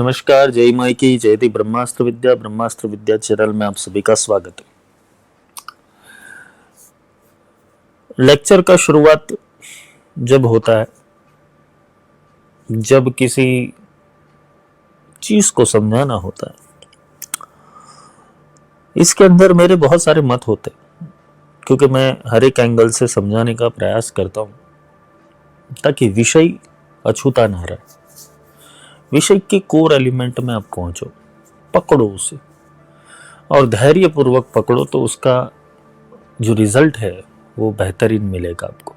नमस्कार, जय माई की जयति ब्रह्मास्त्र विद्या चैनल में आप सभी का स्वागत है। लेक्चर का शुरुआत जब होता है, जब किसी चीज को समझाना होता है, इसके अंदर मेरे बहुत सारे मत होते हैं, क्योंकि मैं हर एक एंगल से समझाने का प्रयास करता हूं ताकि विषय अछूता ना रहे। विषय के कोर एलिमेंट में आप पहुंचो, पकड़ो उसे और धैर्य पूर्वक पकड़ो तो उसका जो रिजल्ट है वो बेहतरीन मिलेगा आपको।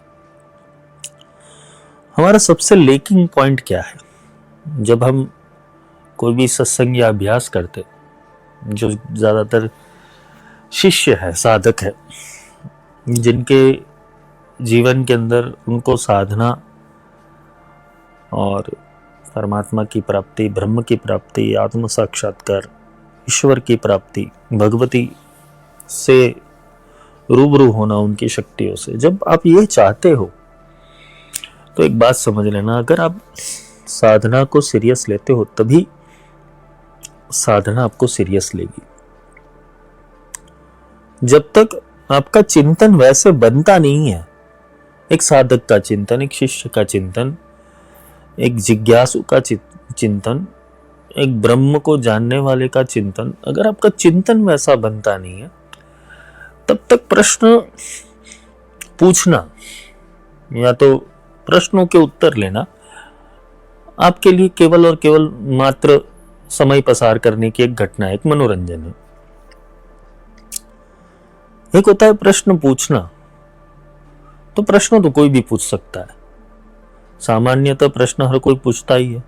हमारा सबसे लेकिंग पॉइंट क्या है? जब हम कोई भी सत्संग या अभ्यास करते, जो ज्यादातर शिष्य है, साधक है, जिनके जीवन के अंदर उनको साधना और परमात्मा की प्राप्ति, ब्रह्म की प्राप्ति, आत्म साक्षात्कार, ईश्वर की प्राप्ति, भगवती से रूबरू होना उनकी शक्तियों से, जब आप ये चाहते हो तो एक बात समझ लेना, अगर आप साधना को सीरियस लेते हो तभी साधना आपको सीरियस लेगी। जब तक आपका चिंतन वैसे बनता नहीं है, एक साधक का चिंतन, एक शिष्य का चिंतन, एक जिज्ञासु का चिंतन, एक ब्रह्म को जानने वाले का चिंतन, अगर आपका चिंतन वैसा बनता नहीं है, तब तक प्रश्न पूछना या तो प्रश्नों के उत्तर लेना आपके लिए केवल और केवल मात्र समय पसार करने की एक घटना है, एक मनोरंजन है। एक होता है प्रश्न पूछना, तो प्रश्न तो कोई भी पूछ सकता है, सामान्यतः प्रश्न हर कोई पूछता ही है।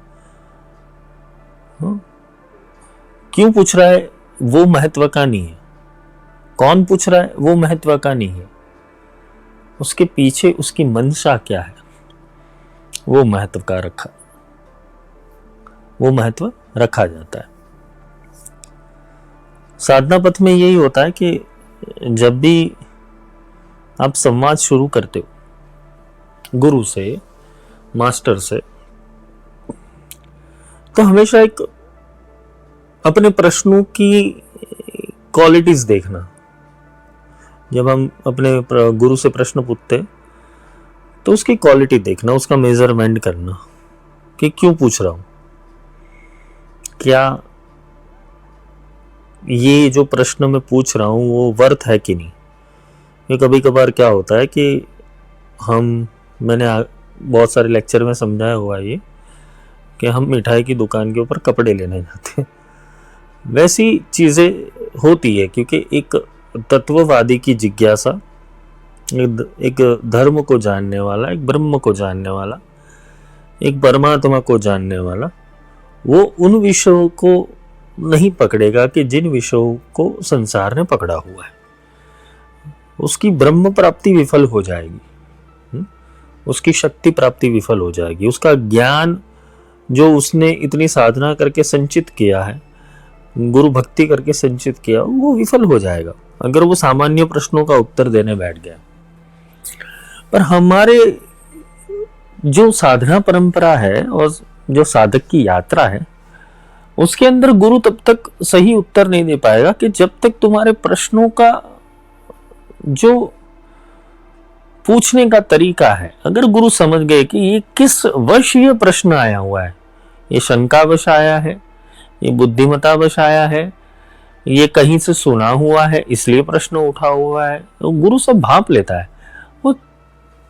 क्यों पूछ रहा है वो महत्व का नहीं है, कौन पूछ रहा है वो महत्व का नहीं है, उसके पीछे उसकी मंशा क्या है वो महत्व रखा जाता है। साधना पथ में यही होता है कि जब भी आप संवाद शुरू करते हो गुरु से, मास्टर से, तो हमेशा एक अपने प्रश्नों की क्वालिटीज देखना। जब हम अपने गुरु से प्रश्न पूछते तो उसकी क्वालिटी देखना, उसका मेजरमेंट करना कि क्यों पूछ रहा हूं, क्या ये जो प्रश्न मैं पूछ रहा हूं वो वर्थ है कि नहीं। ये कभी कभार क्या होता है कि मैंने बहुत सारे लेक्चर में समझाया हुआ ये कि हम मिठाई की दुकान के ऊपर कपड़े लेने जाते हैं, वैसी चीजें होती है, क्योंकि एक तत्ववादी की जिज्ञासा, एक धर्म को जानने वाला, एक ब्रह्म को जानने वाला, एक परमात्मा को जानने वाला, वो उन विषयों को नहीं पकड़ेगा कि जिन विषयों को संसार ने पकड़ा हुआ है। उसकी ब्रह्म प्राप्ति विफल हो जाएगी, उसकी शक्ति प्राप्ति विफल हो जाएगी, उसका ज्ञान जो उसने इतनी साधना करके संचित किया है, गुरु भक्ति करके संचित किया, वो विफल हो जाएगा अगर वो सामान्य प्रश्नों का उत्तर देने बैठ गया। पर हमारे जो साधना परंपरा है और जो साधक की यात्रा है, उसके अंदर गुरु तब तक सही उत्तर नहीं दे पाएगा कि जब तक तुम्हारे प्रश्नों का जो पूछने का तरीका है, अगर गुरु समझ गए कि ये किस वश ये प्रश्न आया हुआ है, ये शंकावश आया है, ये बुद्धिमतावश आया है, ये कहीं से सुना हुआ है इसलिए प्रश्न उठा हुआ है, तो गुरु सब भांप लेता है। वो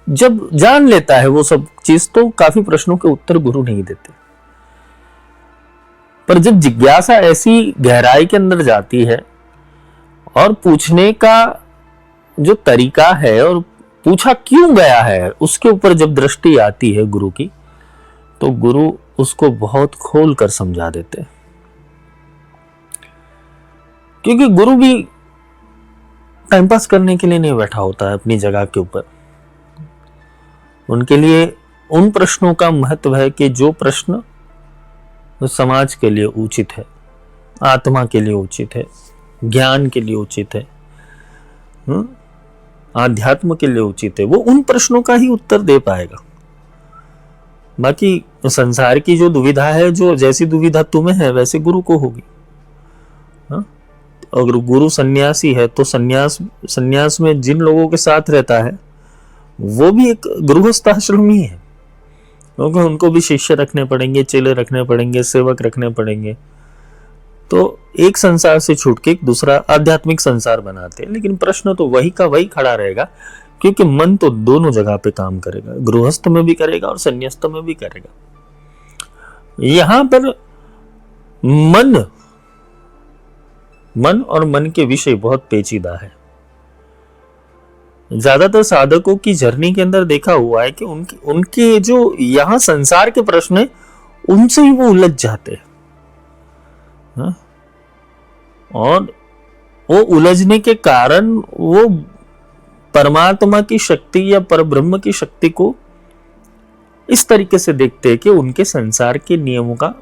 जब जान लेता है वो सब चीज, तो काफी प्रश्नों के उत्तर गुरु नहीं देते। पर जब जिज्ञासा ऐसी गहराई के अंदर जाती है और पूछने का जो तरीका है और पूछा क्यों गया है उसके ऊपर जब दृष्टि आती है गुरु की, तो गुरु उसको बहुत खोल कर समझा देते हैं। क्योंकि गुरु भी टाइम पास करने के लिए नहीं बैठा होता है अपनी जगह के ऊपर। उनके लिए उन प्रश्नों का महत्व है कि जो प्रश्न समाज के लिए उचित है, आत्मा के लिए उचित है, ज्ञान के लिए उचित है, आध्यात्म के लिए उचित है, वो उन प्रश्नों का ही उत्तर दे पाएगा। बाकी संसार की जो दुविधा है, जो जैसी दुविधा तुम्हें है वैसे गुरु को होगी। हाँ? अगर गुरु सन्यासी है तो सन्यास में जिन लोगों के साथ रहता है वो भी एक गृहस्थ आश्रम ही है, क्योंकि उनको भी शिष्य रखने पड़ेंगे, चेले रखने पड़ेंगे, सेवक रखने पड़ेंगे। तो एक संसार से छूट के एक दूसरा आध्यात्मिक संसार बनाते हैं। लेकिन प्रश्न तो वही का वही खड़ा रहेगा, क्योंकि मन तो दोनों जगह पे काम करेगा, गृहस्थ में भी करेगा और संन्यास्त में भी करेगा। यहां पर मन और मन के विषय बहुत पेचीदा है। ज्यादातर साधकों की जर्नी के अंदर देखा हुआ है कि उनके जो यहां संसार के प्रश्न है उनसे ही वो उलझ जाते हैं। और वो उलझने के कारण वो परमात्मा की शक्ति या परब्रह्म की शक्ति को इस तरीके से देखते हैं कि उनके संसार के नियमों का,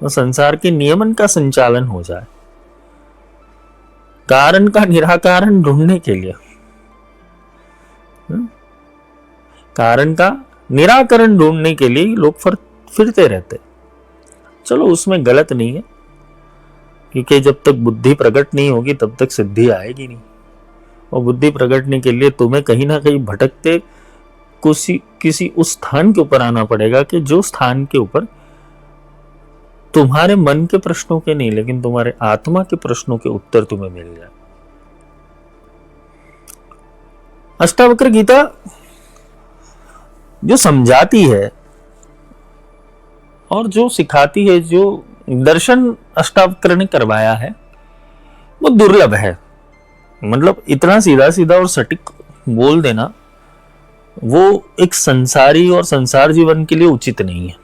संसार के नियमन का संचालन हो जाए। कारण का निराकरण ढूंढने के लिए, कारण का निराकरण ढूंढने के लिए लोग फिरते रहते। चलो उसमें गलत नहीं है, क्योंकि जब तक बुद्धि प्रकट नहीं होगी तब तक सिद्धि आएगी नहीं। और बुद्धि प्रकटने के लिए तुम्हें कहीं ना कहीं भटकते किसी उस स्थान के ऊपर आना पड़ेगा कि जो स्थान के ऊपर तुम्हारे मन के प्रश्नों के नहीं, लेकिन तुम्हारे आत्मा के प्रश्नों के उत्तर तुम्हें मिल जाए। अष्टावक्र गीता जो समझाती है और जो सिखाती है, जो दर्शन अष्टावक्र ने करवाया है वो दुर्लभ है। मतलब इतना सीधा सीधा और सटीक बोल देना वो एक संसारी और संसार जीवन के लिए उचित नहीं है,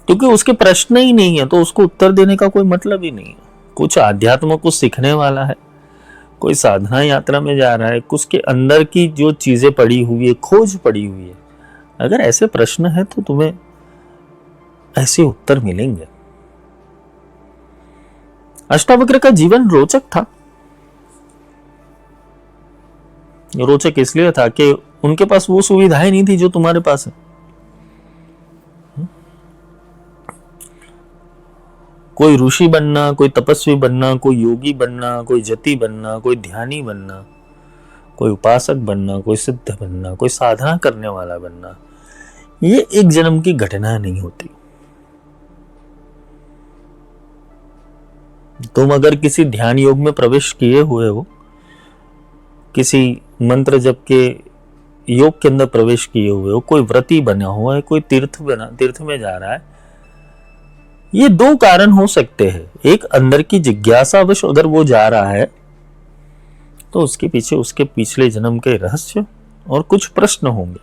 क्योंकि उसके प्रश्न ही नहीं है तो उसको उत्तर देने का कोई मतलब ही नहीं है। कुछ आध्यात्म को सीखने वाला है, कोई साधना यात्रा में जा रहा है, उसके अंदर की जो चीजें पड़ी हुई है, खोज पड़ी हुई है, अगर ऐसे प्रश्न है तो तुम्हें ऐसे उत्तर मिलेंगे। अष्टावक्र का जीवन रोचक था। रोचक इसलिए था कि उनके पास वो सुविधाएं नहीं थी जो तुम्हारे पास है। कोई ऋषि बनना, कोई तपस्वी बनना, कोई योगी बनना, कोई जति बनना, कोई ध्यानी बनना, कोई उपासक बनना, कोई सिद्ध बनना, कोई साधना करने वाला बनना, ये एक जन्म की घटना नहीं होती। तुम अगर किसी ध्यान योग में प्रवेश किए हुए हो, किसी मंत्र जप के योग के अंदर प्रवेश किए हुए हो, कोई व्रती बना हुआ है, कोई तीर्थ में जा रहा है, ये दो कारण हो सकते हैं। एक अंदर की जिज्ञासावश अगर वो जा रहा है तो उसके पीछे उसके पिछले जन्म के रहस्य और कुछ प्रश्न होंगे,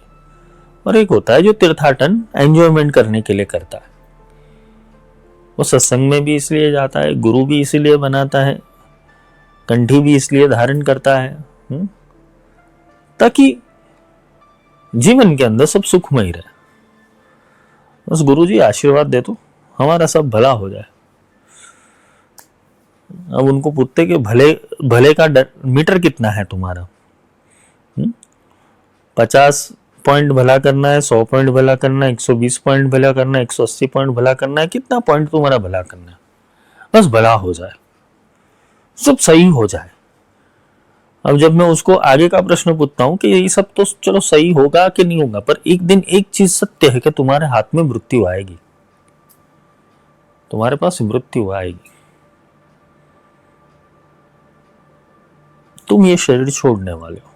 और एक होता है जो तीर्थाटन एंजॉयमेंट करने के लिए करता है। वो सत्संग में भी इसलिए जाता है, गुरु भी इसीलिए बनाता है, कंठी भी इसलिए धारण करता है, ताकि जीवन के अंदर सब सुखमय रहे। बस गुरु जी आशीर्वाद दे तो हमारा सब भला हो जाए। अब उनको पूछते कि भले का मीटर कितना है तुम्हारा, 50 पॉइंट भला करना है, 100 पॉइंट भला करना है, 120 पॉइंट भला करना है, 180 पॉइंट भला करना है, कितना पॉइंट तुम्हारा भला करना है, बस भला हो जाए, सब सही हो जाए। अब जब मैं उसको आगे का प्रश्न पूछता हूं कि ये सब तो चलो सही होगा कि नहीं होगा, पर एक दिन एक चीज सत्य है कि तुम्हारे हाथ में मृत्यु आएगी, तुम्हारे पास मृत्यु आएगी, तुम ये शरीर छोड़ने वाले हो।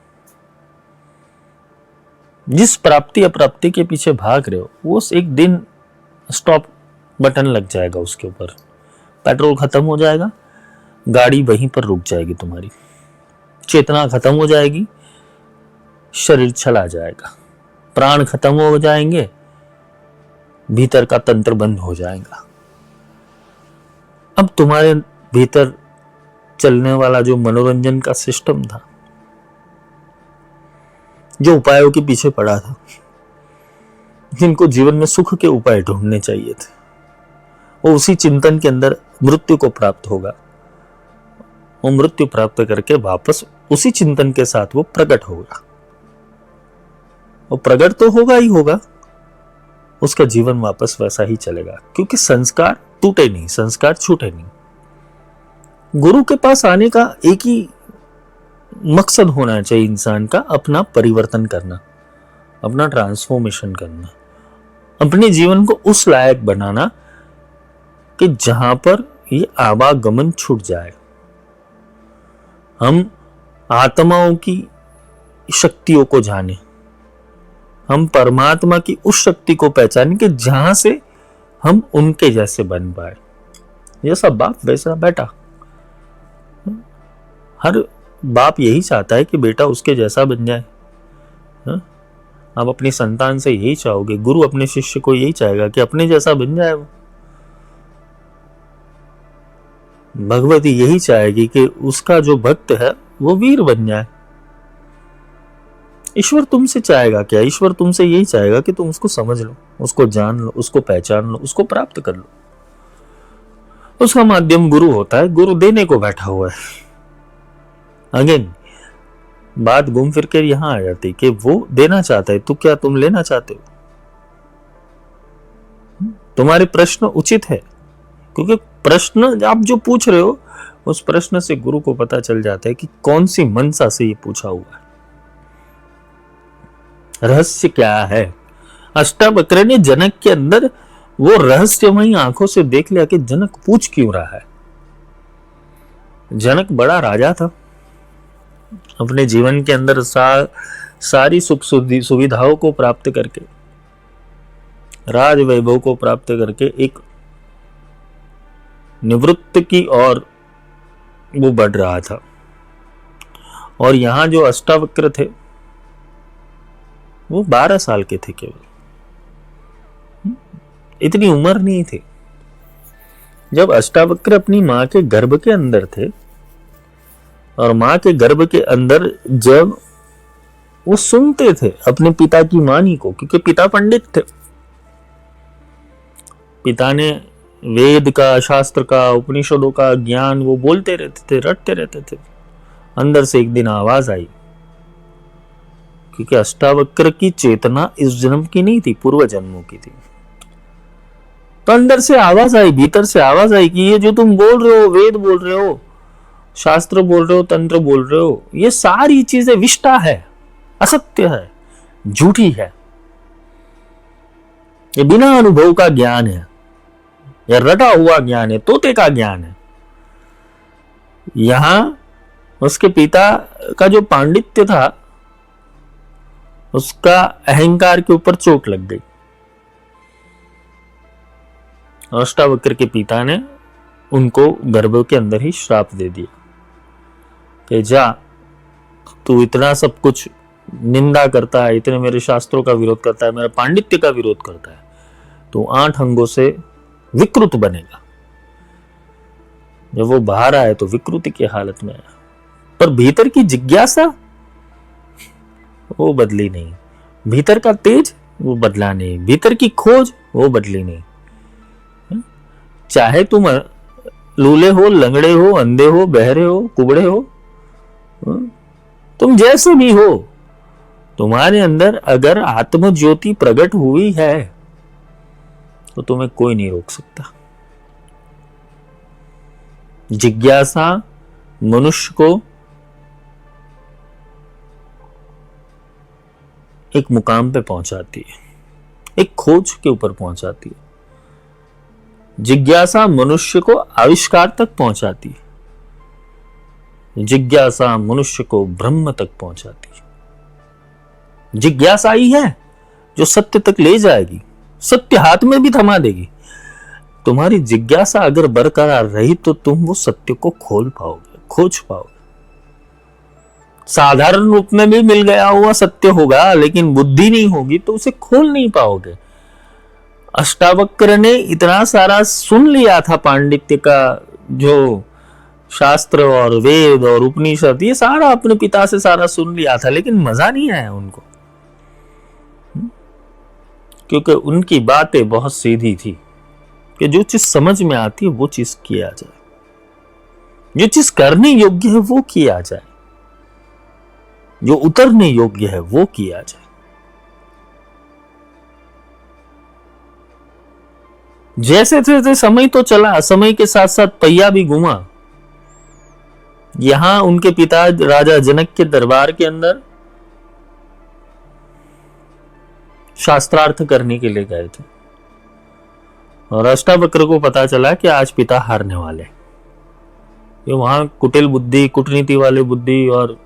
जिस प्राप्ति अप्राप्ति के पीछे भाग रहे हो वो एक दिन स्टॉप बटन लग जाएगा, उसके ऊपर पेट्रोल खत्म हो जाएगा, गाड़ी वहीं पर रुक जाएगी, तुम्हारी चेतना खत्म हो जाएगी, शरीर चला जाएगा, प्राण खत्म हो जाएंगे, भीतर का तंत्र बंद हो जाएगा। अब तुम्हारे भीतर चलने वाला जो मनोरंजन का सिस्टम था, जो उपायों के पीछे पड़ा था, जिनको जीवन में सुख के उपाय ढूंढने चाहिए थे, वो उसी चिंतन के अंदर मृत्यु को प्राप्त होगा। वो मृत्यु प्राप्त करके वापस उसी चिंतन के साथ वो प्रकट होगा। वो प्रकट तो होगा ही होगा, उसका जीवन वापस वैसा ही चलेगा, क्योंकि संस्कार टूटे नहीं, संस्कार छूटे नहीं। गुरु के पास आने का एक ही मकसद होना चाहिए इंसान का, अपना परिवर्तन करना, अपना ट्रांसफॉर्मेशन करना, अपने जीवन को उस लायक बनाना कि जहां पर ये आवागमन छूट जाए। हम आत्माओं की शक्तियों को जाने, हम परमात्मा की उस शक्ति को पहचाने कि जहां से हम उनके जैसे बन पाए। जैसा बाप वैसा बेटा। हर बाप यही चाहता है कि बेटा उसके जैसा बन जाए। आप अपनी संतान से यही चाहोगे, गुरु अपने शिष्य को यही चाहेगा कि अपने जैसा बन जाए वो। भगवती यही चाहेगी कि उसका जो भक्त है वो वीर बन जाए। ईश्वर तुमसे चाहेगा क्या? ईश्वर तुमसे यही चाहेगा कि तुम उसको समझ लो, उसको जान लो, उसको पहचान लो, उसको प्राप्त कर लो। उसका माध्यम गुरु होता है, गुरु देने को बैठा हुआ है। अगेन बात घूम फिर कर यहां आ जाती कि वो देना चाहता है, तो क्या तुम लेना चाहते हो? तुम्हारे प्रश्न उचित है, क्योंकि प्रश्न आप जो पूछ रहे हो उस प्रश्न से गुरु को पता चल जाता है कि कौन सी मनसा से ये पूछा हुआ है, रहस्य क्या है। अष्टावक्र ने जनक के अंदर वो रहस्यमयी आंखों से देख लिया कि जनक पूछ क्यों रहा है। जनक बड़ा राजा था, अपने जीवन के अंदर सारी सुख सुविधाओं को प्राप्त करके, राज वैभव को प्राप्त करके एक निवृत्त की ओर वो बढ़ रहा था। और यहां जो अष्टावक्र थे वो 12 साल के थे केवल, इतनी उम्र नहीं थी। जब अष्टावक्र अपनी मां के गर्भ के अंदर थे, और मां के गर्भ के अंदर जब वो सुनते थे अपने पिता की वाणी को, क्योंकि पिता पंडित थे, पिता ने वेद का, शास्त्र का, उपनिषदों का ज्ञान वो बोलते रहते थे, रटते रहते थे। अंदर से एक दिन आवाज आई, क्योंकि अष्टावक्र की चेतना इस जन्म की नहीं थी, पूर्व जन्मों की थी। तो अंदर से आवाज आई, भीतर से आवाज आई कि ये जो तुम बोल रहे हो, वेद बोल रहे हो, शास्त्र बोल रहे हो, तंत्र बोल रहे हो, ये सारी चीजें विष्टा है, असत्य है, झूठी है, ये बिना अनुभव का ज्ञान है, यह रटा हुआ ज्ञान है, तोते का ज्ञान है। यहां उसके पिता का जो पांडित्य था उसका अहंकार के ऊपर चोट लग गई। अष्टावक्र के पिता ने उनको गर्भ के अंदर ही श्राप दे दिया कि जा, तू इतना सब कुछ निंदा करता है, इतने मेरे शास्त्रों का विरोध करता है, मेरा पांडित्य का विरोध करता है, तो 8 अंगों से विकृत बनेगा। जब वो बाहर आए तो विकृति की हालत में आया, पर भीतर की जिज्ञासा वो बदली नहीं, भीतर का तेज वो बदला नहीं, भीतर की खोज वो बदली नहीं। चाहे तुम लूले हो, लंगड़े हो, अंधे हो, बहरे हो, कुबड़े हो, तुम जैसे भी हो, तुम्हारे अंदर अगर आत्म ज्योति प्रकट हुई है तो तुम्हें कोई नहीं रोक सकता। जिज्ञासा मनुष्य को एक मुकाम पे पहुंचाती है, एक खोज के ऊपर पहुंचाती है। जिज्ञासा मनुष्य को आविष्कार तक पहुंचाती है। जिज्ञासा मनुष्य को ब्रह्म तक पहुंचाती है। जिज्ञासा ही है जो सत्य तक ले जाएगी, सत्य हाथ में भी थमा देगी। तुम्हारी जिज्ञासा अगर बरकरार रही तो तुम वो सत्य को खोल पाओगे, खोज पाओगे। साधारण रूप में भी मिल गया हुआ सत्य होगा, लेकिन बुद्धि नहीं होगी तो उसे खोल नहीं पाओगे। अष्टावक्र ने इतना सारा सुन लिया था पांडित्य का, जो शास्त्र और वेद और उपनिषद ये सारा अपने पिता से सारा सुन लिया था, लेकिन मजा नहीं आया उनको, क्योंकि उनकी बातें बहुत सीधी थी कि जो चीज समझ में आती है वो चीज किया जाए, जो चीज करने योग्य है वो किया जाए, जो उतरने योग्य है वो किया जाए। जैसे थे समय तो चला, समय के साथ साथ पहिया भी घूमा। यहां उनके पिता राजा जनक के दरबार के अंदर शास्त्रार्थ करने के लिए गए थे और अष्टावक्र को पता चला कि आज पिता हारने वाले। ये वहां कुटिल बुद्धि, कूटनीति वाली बुद्धि और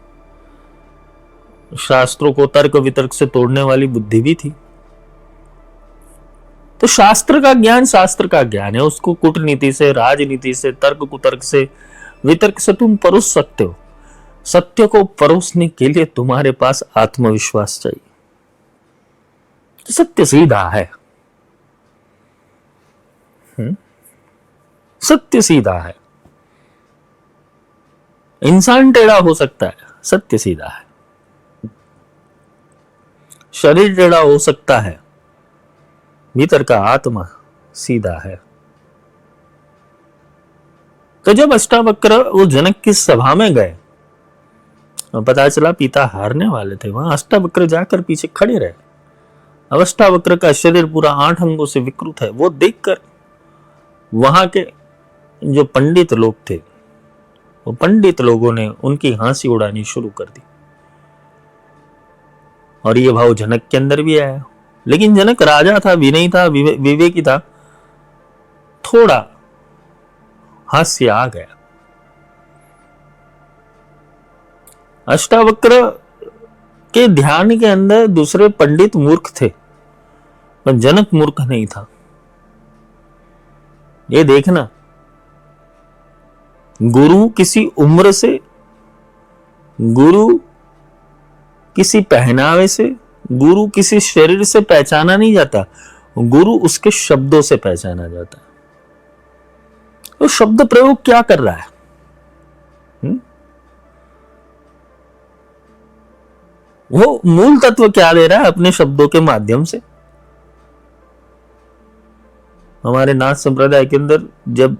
शास्त्रों को तर्क वितर्क से तोड़ने वाली बुद्धि भी थी। तो शास्त्र का ज्ञान है, उसको कूटनीति से, राजनीति से, तर्क कुतर्क से, वितर्क से तुम परोस सकते हो। सत्य को परोसने के लिए तुम्हारे पास आत्मविश्वास चाहिए। सत्य सीधा है, सत्य सीधा है। इंसान टेढ़ा हो सकता है, सत्य सीधा है। शरीर टेढ़ा हो सकता है, भीतर का आत्मा सीधा है। तो जब अष्टावक्र वो जनक की सभा में गए और पता चला पिता हारने वाले थे, वहां अष्टावक्र जाकर पीछे खड़े रहे। अब अष्टावक्र का शरीर पूरा 8 अंगों से विकृत है। वो देखकर वहां के जो पंडित लोग थे, वो पंडित लोगों ने उनकी हंसी उड़ानी शुरू कर दी और ये भाव जनक के अंदर भी आया। लेकिन जनक राजा था, विनयी था, विवेकी था, थोड़ा हास्य आ गया। अष्टावक्र के ध्यान के अंदर दूसरे पंडित मूर्ख थे, पर जनक मूर्ख नहीं था। ये देखना, गुरु किसी उम्र से, गुरु किसी पहनावे से, गुरु किसी शरीर से पहचाना नहीं जाता, गुरु उसके शब्दों से पहचाना जाता है। तो शब्द प्रयोग क्या कर रहा है? वो मूल तत्व क्या दे रहा है अपने शब्दों के माध्यम से? हमारे नाथ संप्रदाय के अंदर जब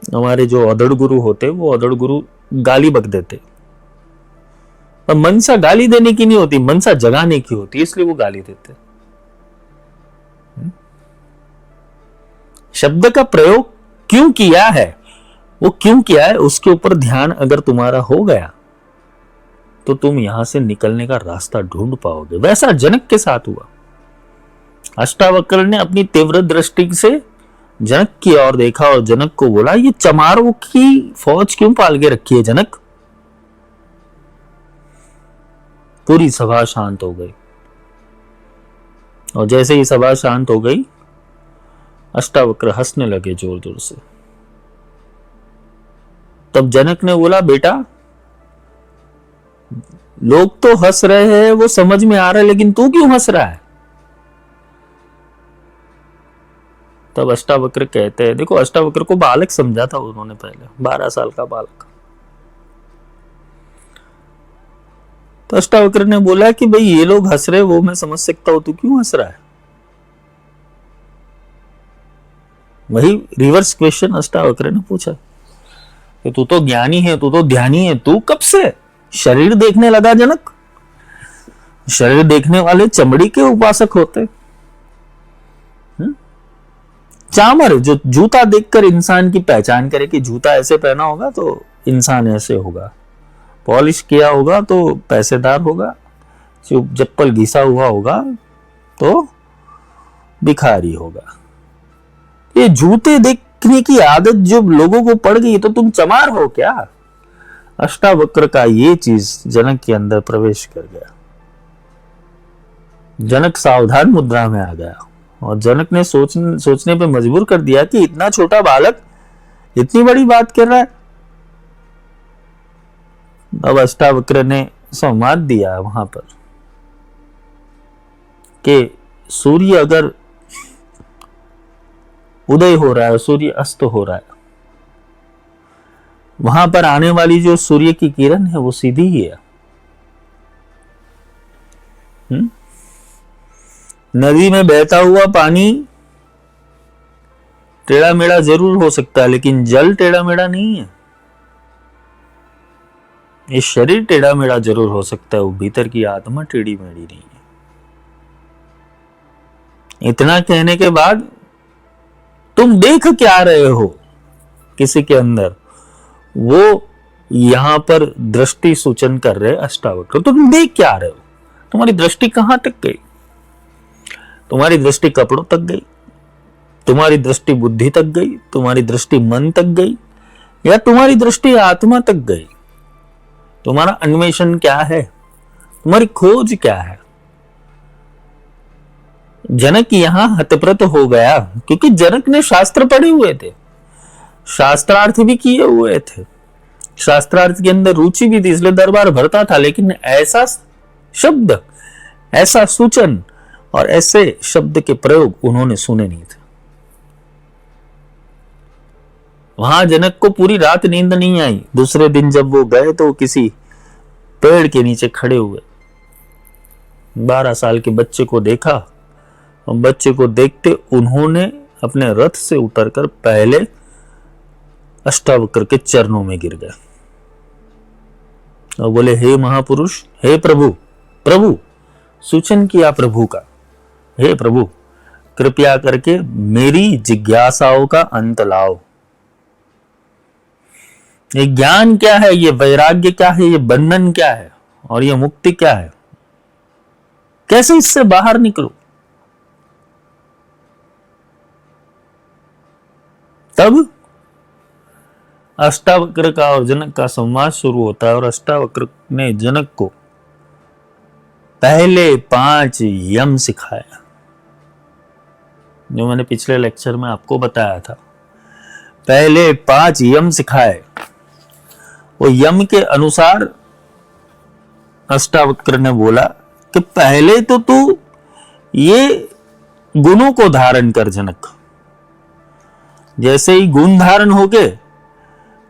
हमारे जो अधड़ गुरु होते, वो अधड़ गुरु गाली बक देते, पर मनसा गाली देने की नहीं होती, मनसा जगाने की होती, इसलिए वो गाली देते। शब्द का प्रयोग क्यों किया है, वो क्यों किया है, उसके ऊपर ध्यान अगर तुम्हारा हो गया तो तुम यहां से निकलने का रास्ता ढूंढ पाओगे। वैसा जनक के साथ हुआ। अष्टावक्र ने अपनी तीव्र दृष्टि से जनक की ओर देखा और जनक को बोला, ये चमारों की फौज क्यों पाल के रखी है जनक? पूरी सभा शांत हो गई और जैसे ही सभा शांत हो गई, अष्टावक्र हंसने लगे जोर जोर से। तब जनक ने बोला, बेटा लोग तो हंस रहे हैं, वो समझ में आ रहा है, लेकिन तू क्यों हंस रहा है? तब अष्टावक्र कहते हैं, देखो अष्टावक्र को बालक समझा था उन्होंने पहले, 12 साल का बालक। तो अष्टावक्र ने बोला कि भाई ये लोग हंस रहे, वो मैं समझ सकता हूं, तू क्यों हंस रहा है? वही रिवर्स क्वेश्चन अष्टावक्र ने पूछा कि तू तो ज्ञानी है, तू तो ध्यानी है, तू कब से शरीर देखने लगा जनक? शरीर देखने वाले चमड़ी के उपासक होते। चामर जो जूता देखकर इंसान की पहचान करे कि जूता ऐसे पहना होगा तो इंसान ऐसे होगा, पॉलिश किया होगा तो पैसेदार होगा, चप्पल घिसा हुआ होगा तो भिखारी होगा। ये जूते देखने की आदत जो लोगों को पड़ गई, तो तुम चमार हो क्या? अष्टावक्र का ये चीज जनक के अंदर प्रवेश कर गया। जनक सावधान मुद्रा में आ गया और जनक ने सोचने पे मजबूर कर दिया कि इतना छोटा बालक इतनी बड़ी बात कर रहा है। अब अष्टावक्र ने संवाद दिया वहां पर कि सूर्य अगर उदय हो रहा है, सूर्य अस्त हो रहा है, वहां पर आने वाली जो सूर्य की किरण है वो सीधी ही है। नदी में बहता हुआ पानी टेढ़ा मेढ़ा जरूर हो सकता है, लेकिन जल टेढ़ा मेढ़ा नहीं है। ये शरीर टेढ़ा मेढ़ा जरूर हो सकता है, वो भीतर की आत्मा टेढ़ी मेढ़ी नहीं है। इतना कहने के बाद तुम देख क्या रहे हो किसी के अंदर, वो यहां पर दृष्टि सूचन कर रहे अष्टावक्र। तुम देख क्या रहे हो, तुम्हारी दृष्टि कहां तक गई? तुम्हारी दृष्टि कपड़ों तक गई, तुम्हारी दृष्टि बुद्धि तक गई, तुम्हारी दृष्टि मन तक गई, या तुम्हारी दृष्टि आत्मा तक गई? तुम्हारा अन्वेषण क्या है, तुम्हारी खोज क्या है? जनक यहां हतप्रत हो गया, क्योंकि जनक ने शास्त्र पढ़े हुए थे, शास्त्रार्थ भी किए हुए थे, शास्त्रार्थ के अंदर रुचि भी थी, इसलिए दरबार भरता था। लेकिन ऐसा शब्द, ऐसा सूचन और ऐसे शब्द के प्रयोग उन्होंने सुने नहीं थे। वहां जनक को पूरी रात नींद नहीं आई। दूसरे दिन जब वो गए तो किसी पेड़ के नीचे खड़े हुए 12 साल के बच्चे को देखा, और बच्चे को देखते उन्होंने अपने रथ से उतरकर पहले अष्टावक्र के चरणों में गिर गए और बोले, हे महापुरुष, हे प्रभु, प्रभु सूचन किया प्रभु का, हे प्रभु कृपया करके मेरी जिज्ञासाओं का अंत लाओ। ये ज्ञान क्या है, ये वैराग्य क्या है, ये बंधन क्या है और ये मुक्ति क्या है, कैसे इससे बाहर निकलो? तब अष्टावक्र का और जनक का संवाद शुरू होता है, और अष्टावक्र ने जनक को पहले 5 यम सिखाया, जो मैंने पिछले लेक्चर में आपको बताया था। पहले 5 यम सिखाए। वो यम के अनुसार अष्टावक्र ने बोला कि पहले तो तू ये गुणों को धारण कर जनक, जैसे ही गुण धारण हो गए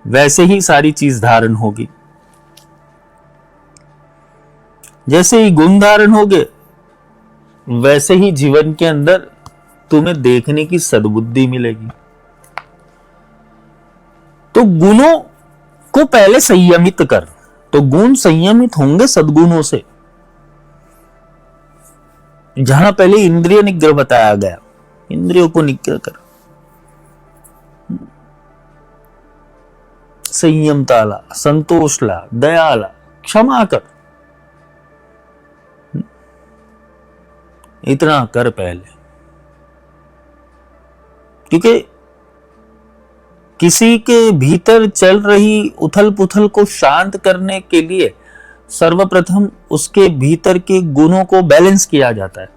वैसे ही सारी चीज धारण होगी, जैसे ही गुण धारण हो गए वैसे ही जीवन के अंदर तुम्हें देखने की सद्बुद्धि मिलेगी। तो गुणों को पहले संयमित कर, तो गुण संयमित होंगे सद्गुणों से। जहां पहले इंद्रिय निग्रह बताया गया, इंद्रियों को निग्रह कर, संयमता ला, संतोष ला, दया ला, क्षमा कर, इतना कर पहले। क्योंकि किसी के भीतर चल रही उथल पुथल को शांत करने के लिए सर्वप्रथम उसके भीतर के गुणों को बैलेंस किया जाता है।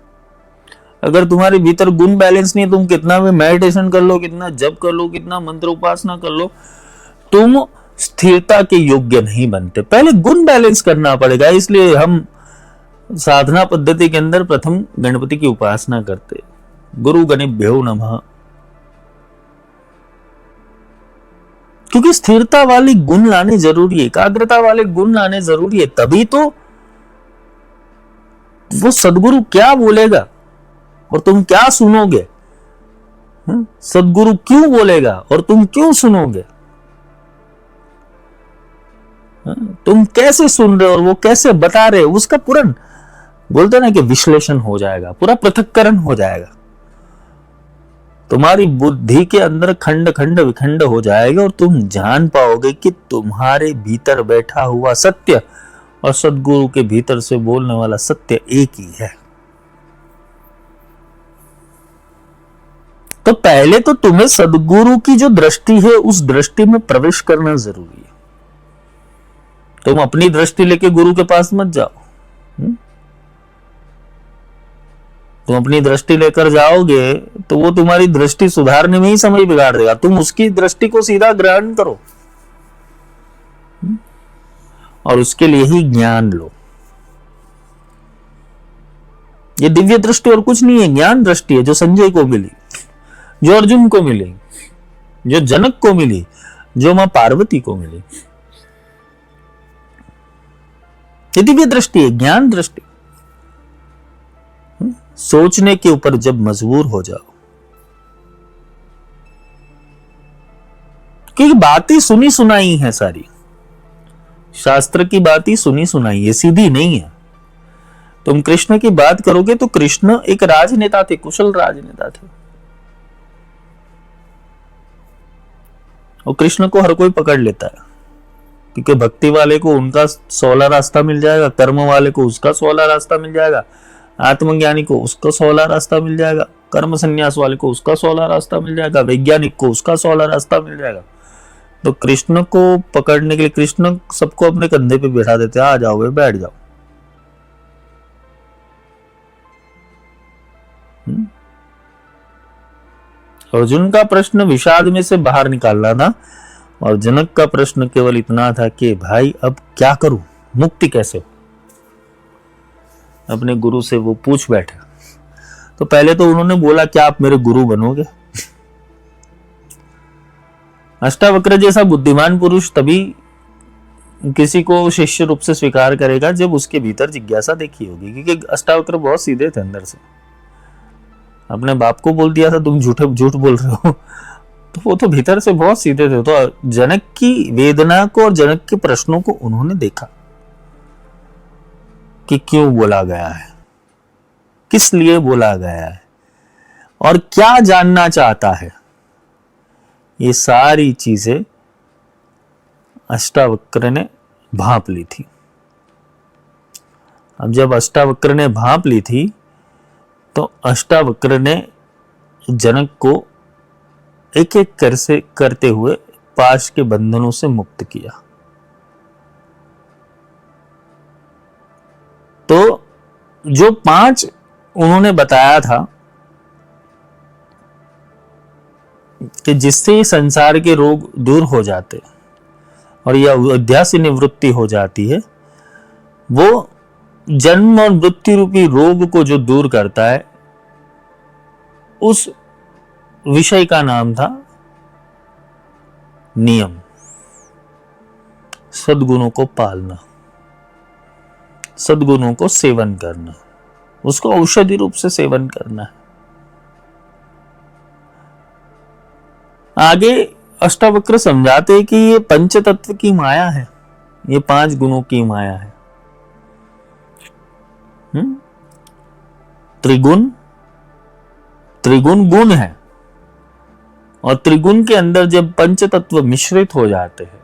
अगर तुम्हारे भीतर गुण बैलेंस नहीं, तुम कितना भी मेडिटेशन कर लो, कितना जप कर लो, कितना मंत्र उपासना कर लो, तुम स्थिरता के योग्य नहीं बनते। पहले गुण बैलेंस करना पड़ेगा। इसलिए हम साधना पद्धति के अंदर प्रथम गणपति की उपासना करते, गुरु गणेभ्यो नमः, क्योंकि स्थिरता वाले गुण लाने जरूरी है, एकाग्रता वाले गुण लाने जरूरी है। तभी तो वो सदगुरु क्या बोलेगा और तुम क्या सुनोगे, सदगुरु क्यों बोलेगा और तुम क्यों सुनोगे, तुम कैसे सुन रहे हो और वो कैसे बता रहे हो, उसका पूरा बोलते ना कि विश्लेषण हो जाएगा, पूरा पृथक्करण हो जाएगा। तुम्हारी बुद्धि के अंदर खंड खंड विखंड हो जाएगा और तुम जान पाओगे कि तुम्हारे भीतर बैठा हुआ सत्य और सदगुरु के भीतर से बोलने वाला सत्य एक ही है। तो पहले तो तुम्हें सदगुरु की जो दृष्टि है उस दृष्टि में प्रवेश करना जरूरी है। तुम अपनी दृष्टि लेके गुरु के पास मत जाओ। तुम अपनी दृष्टि लेकर जाओगे तो वो तुम्हारी दृष्टि सुधारने में ही समय बिगाड़ देगा। तुम उसकी दृष्टि को सीधा ग्रहण करो और उसके लिए ही ज्ञान लो। ये दिव्य दृष्टि और कुछ नहीं है, ज्ञान दृष्टि है, जो संजय को मिली, जो अर्जुन को मिली, जो जनक को मिली, जो मां पार्वती को मिली। ये दिव्य दृष्टि है, ज्ञान दृष्टि। सोचने के ऊपर जब मजबूर हो जाओ, क्योंकि बातें सुनी सुनाई है, सारी शास्त्र की बातें सुनी सुनाई है, सीधी नहीं है। तुम कृष्ण की बात करोगे तो कृष्ण एक राजनेता थे, कुशल राजनेता थे। और कृष्ण को हर कोई पकड़ लेता है, क्योंकि भक्ति वाले को उनका 16 रास्ता मिल जाएगा, कर्म वाले को उसका 16 रास्ता मिल जाएगा, आत्मज्ञानी को उसका 16 रास्ता मिल जाएगा, कर्म संन्यास वाले को उसका 16 रास्ता मिल जाएगा, वैज्ञानिक को उसका 16 रास्ता मिल जाएगा। तो कृष्ण को पकड़ने के लिए कृष्ण सबको अपने कंधे पे बैठा देते हैं, आ जाओ वे बैठ जाओ। अर्जुन का प्रश्न विषाद में से बाहर निकालना था, और जनक का प्रश्न केवल इतना था कि भाई अब क्या करूं, मुक्ति कैसे हो। अपने गुरु से वो पूछ बैठे। तो पहले तो उन्होंने बोला क्या आप मेरे गुरु बनोगे। अष्टावक्र जैसा बुद्धिमान पुरुष तभी किसी को शिष्य रूप से स्वीकार करेगा जब उसके भीतर जिज्ञासा देखी होगी, क्योंकि अष्टावक्र बहुत सीधे थे अंदर से। अपने बाप को बोल दिया था तुम झूठ बोल रहे हो, तो वो तो भीतर से बहुत सीधे थे। तो जनक की वेदना को और जनक के प्रश्नों को उन्होंने देखा कि क्यों बोला गया है, किस लिए बोला गया है, और क्या जानना चाहता है। ये सारी चीजें अष्टावक्र ने भांप ली थी। अब जब अष्टावक्र ने भांप ली थी तो अष्टावक्र ने जनक को एक एक करते हुए पाश के बंधनों से मुक्त किया। तो जो 5 उन्होंने बताया था कि जिससे संसार के रोग दूर हो जाते और यह अध्यास निवृत्ति हो जाती है, वो जन्म और मृत्यु रूपी रोग को जो दूर करता है, उस विषय का नाम था नियम, सद्गुणों को पालना, सद्गुणों को सेवन करना, उसको औषधि रूप से सेवन करना है। आगे अष्टावक्र समझाते हैं कि ये पंच तत्व की माया है, ये 5 गुणों की माया है। त्रिगुण गुण है, और त्रिगुण के अंदर जब पंच तत्व मिश्रित हो जाते हैं